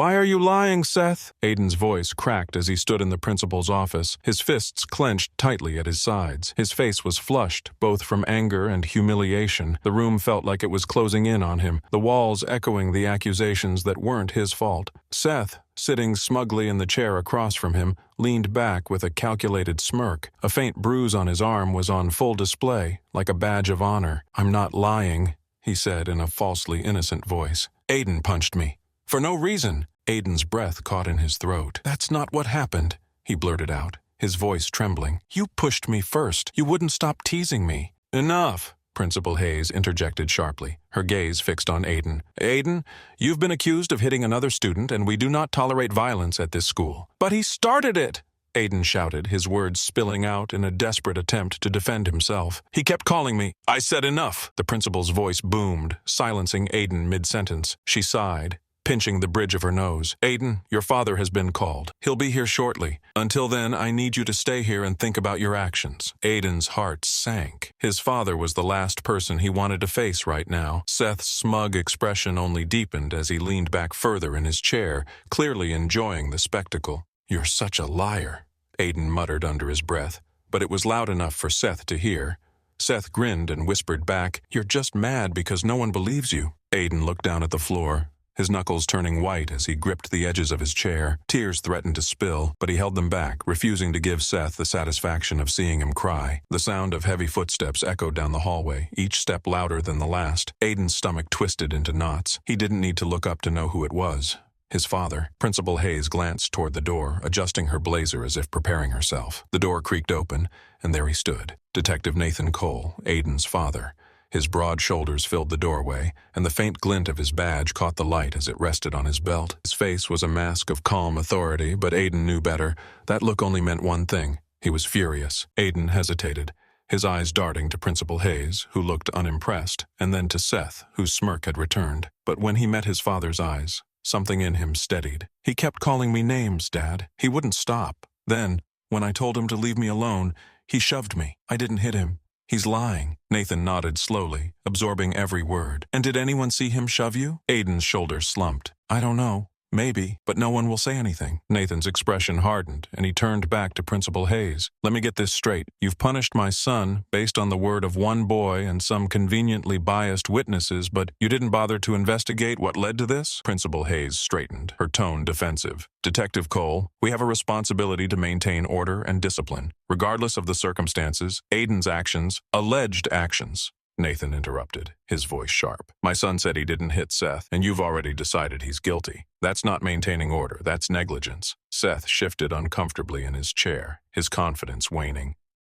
"Why are you lying, Seth?" Aidan's voice cracked as he stood in the principal's office, his fists clenched tightly at his sides. His face was flushed, both from anger and humiliation. The room felt like it was closing in on him, the walls echoing the accusations that weren't his fault. Seth, sitting smugly in the chair across from him, leaned back with a calculated smirk. A faint bruise on his arm was on full display, like a badge of honor. "I'm not lying," he said in a falsely innocent voice. "Aidan punched me. For no reason." Aidan's breath caught in his throat. "That's not what happened," he blurted out, his voice trembling. "You pushed me first. You wouldn't stop teasing me." "Enough," Principal Hayes interjected sharply, her gaze fixed on Aidan. "Aidan, you've been accused of hitting another student, and we do not tolerate violence at this school." "But he started it!" Aidan shouted, his words spilling out in a desperate attempt to defend himself. "He kept calling me." "I said enough!" The principal's voice boomed, silencing Aidan mid-sentence. She sighed, pinching the bridge of her nose. "Aidan, your father has been called. He'll be here shortly. Until then, I need you to stay here and think about your actions." Aidan's heart sank. His father was the last person he wanted to face right now. Seth's smug expression only deepened as he leaned back further in his chair, clearly enjoying the spectacle. "You're such a liar," Aidan muttered under his breath, but it was loud enough for Seth to hear. Seth grinned and whispered back, "You're just mad because no one believes you." Aidan looked down at the floor, his knuckles turning white as he gripped the edges of his chair. Tears threatened to spill, but he held them back, refusing to give Seth the satisfaction of seeing him cry. The sound of heavy footsteps echoed down the hallway, each step louder than the last. Aidan's stomach twisted into knots. He didn't need to look up to know who it was. His father. Principal Hayes glanced toward the door, adjusting her blazer as if preparing herself. The door creaked open, and there he stood, Detective Nathan Cole, Aidan's father. His broad shoulders filled the doorway, and the faint glint of his badge caught the light as it rested on his belt. His face was a mask of calm authority, but Aidan knew better. That look only meant one thing. He was furious. Aidan hesitated, his eyes darting to Principal Hayes, who looked unimpressed, and then to Seth, whose smirk had returned. But when he met his father's eyes, something in him steadied. "He kept calling me names, Dad. He wouldn't stop. Then, when I told him to leave me alone, he shoved me. I didn't hit him. He's lying." Nathan nodded slowly, absorbing every word. "And did anyone see him shove you?" Aidan's shoulders slumped. "I don't know. Maybe, but no one will say anything." Nathan's expression hardened, and he turned back to Principal Hayes. "Let me get this straight. You've punished my son based on the word of one boy and some conveniently biased witnesses, but you didn't bother to investigate what led to this?" Principal Hayes straightened, her tone defensive. "Detective Cole, we have a responsibility to maintain order and discipline, regardless of the circumstances. Aidan's actions, alleged actions." Nathan interrupted, his voice sharp. "My son said he didn't hit Seth, and you've already decided he's guilty. That's not maintaining order, that's negligence." Seth shifted uncomfortably in his chair, his confidence waning.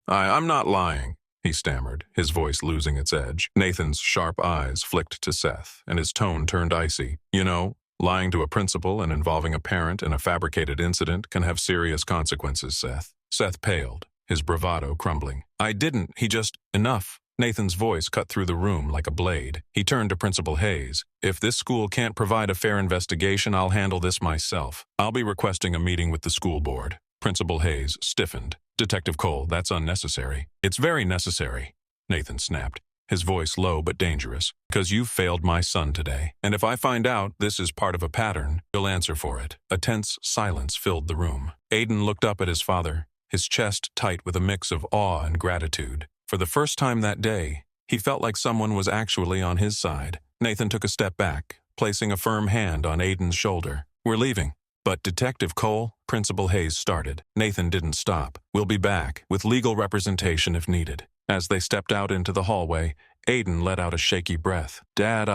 I'm not lying," he stammered, his voice losing its edge. Nathan's sharp eyes flicked to Seth, and his tone turned icy. "You know, lying to a principal and involving a parent in a fabricated incident can have serious consequences, Seth." Seth paled, his bravado crumbling. "I didn't, he just... Enough." Nathan's voice cut through the room like a blade. He turned to Principal Hayes. "If this school can't provide a fair investigation, I'll handle this myself. I'll be requesting a meeting with the school board." Principal Hayes stiffened. "Detective Cole, that's unnecessary." "It's very necessary," Nathan snapped, his voice low but dangerous. "Because you've failed my son today. And if I find out this is part of a pattern, you'll answer for it." A tense silence filled the room. Aidan looked up at his father, his chest tight with a mix of awe and gratitude. For the first time that day, he felt like someone was actually on his side. Nathan took a step back, placing a firm hand on Aidan's shoulder. "We're leaving." "But Detective Cole," Principal Hayes started. Nathan didn't stop. "We'll be back, with legal representation if needed." As they stepped out into the hallway, Aidan let out a shaky breath. "Dad,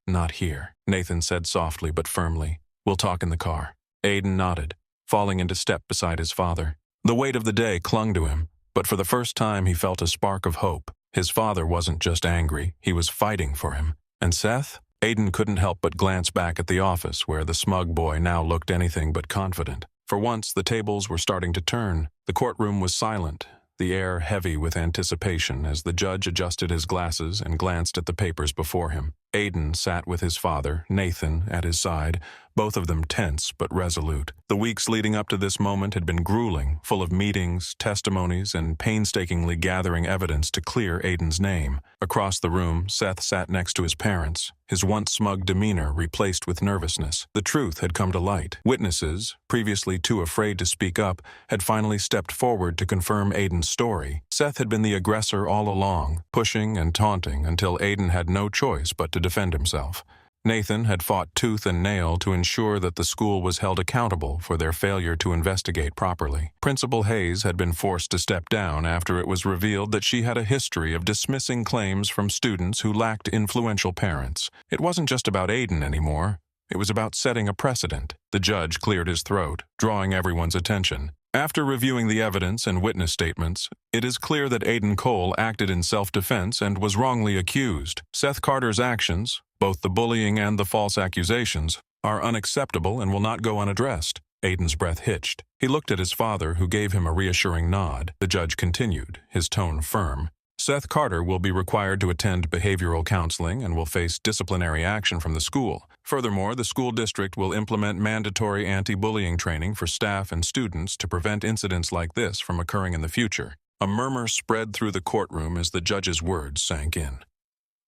Not here," Nathan said softly but firmly. "We'll talk in the car." Aidan nodded, falling into step beside his father. The weight of the day clung to him, but for the first time he felt a spark of hope. His father wasn't just angry, he was fighting for him. And Seth? Aidan couldn't help but glance back at the office where the smug boy now looked anything but confident. For once, the tables were starting to turn. The courtroom was silent, the air heavy with anticipation as the judge adjusted his glasses and glanced at the papers before him. Aidan sat with his father, Nathan, at his side, both of them tense but resolute. The weeks leading up to this moment had been grueling, full of meetings, testimonies, and painstakingly gathering evidence to clear Aidan's name. Across the room, Seth sat next to his parents, his once smug demeanor replaced with nervousness. The truth had come to light. Witnesses, previously too afraid to speak up, had finally stepped forward to confirm Aidan's story. Seth had been the aggressor all along, pushing and taunting until Aidan had no choice but to defend himself. Nathan had fought tooth and nail to ensure that the school was held accountable for their failure to investigate properly. Principal Hayes had been forced to step down after it was revealed that she had a history of dismissing claims from students who lacked influential parents. It wasn't just about Aidan anymore. It was about setting a precedent. The judge cleared his throat, drawing everyone's attention. After reviewing the evidence and witness statements, it is clear that Aidan Cole acted in self-defense and was wrongly accused. Seth Carter's actions, both the bullying and the false accusations, are unacceptable and will not go unaddressed. Aidan's breath hitched. He looked at his father, who gave him a reassuring nod. The judge continued, his tone firm. Seth Carter will be required to attend behavioral counseling and will face disciplinary action from the school. Furthermore, the school district will implement mandatory anti-bullying training for staff and students to prevent incidents like this from occurring in the future. A murmur spread through the courtroom as the judge's words sank in.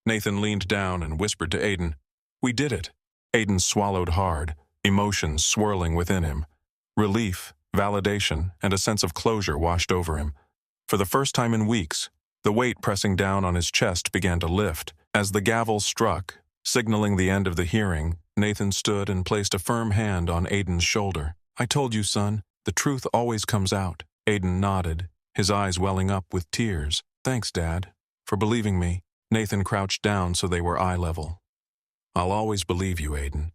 Nathan leaned down and whispered to Aidan, "We did it." Aidan swallowed hard, emotions swirling within him. Relief, validation, and a sense of closure washed over him. For the first time in weeks, the weight pressing down on his chest began to lift. As the gavel struck, signaling the end of the hearing, Nathan stood and placed a firm hand on Aidan's shoulder. "I told you, son, the truth always comes out." Aidan nodded, his eyes welling up with tears. "Thanks, Dad, for believing me." Nathan crouched down so they were eye level. "I'll always believe you, Aidan,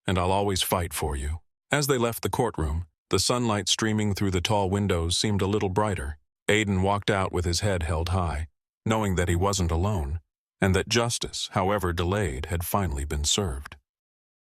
and I'll always fight for you." As they left the courtroom, the sunlight streaming through the tall windows seemed a little brighter. Aidan walked out with his head held high, knowing that he wasn't alone, and that justice, however delayed, had finally been served.